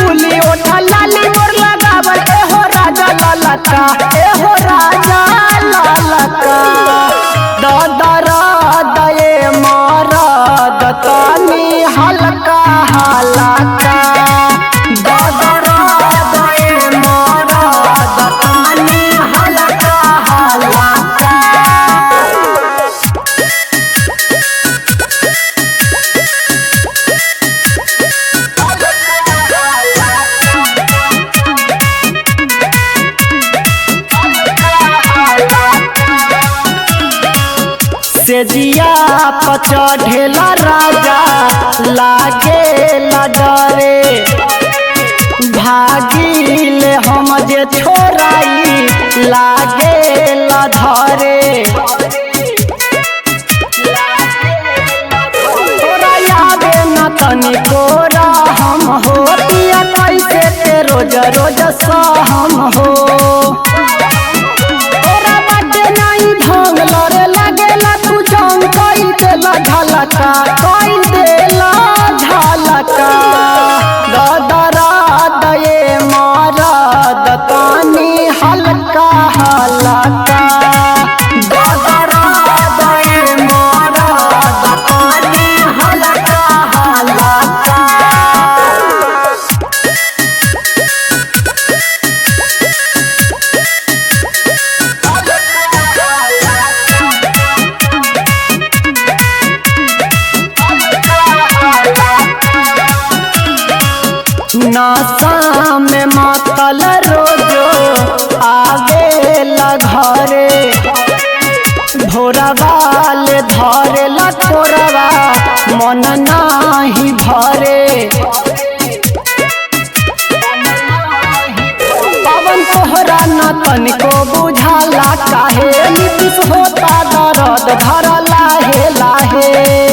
टिकुली ओठा लाली मोर लगावल एहो राजा लालका एहो राजा लालका ददरा दये मरद तनी हल्का हल्का ददरा दये मरद तनी हल्का हल्का। से जिया पचढ़ेला राजा लागेला डरे भागिले हम जे छोराई लागेला धरे तोरा यादे न तनिको हम हो पिया कैसे ते रोज रोज सहम हो तोरा बाटे नहीं ढंग लरे लागेला तू जंग कई देला झलका कई देला झलका ददरा दये मरद तनी हल्का हल्का ददरा दये मरद तनी हल्का हल्का। नशा में मातल रोजो आवेला घरे भोरवाले धरेला तोरवा मन नाही भरे पवन तोहरा न तनिको बुझाला काहे नीतीश होता दर्द धर लाहे लाहे।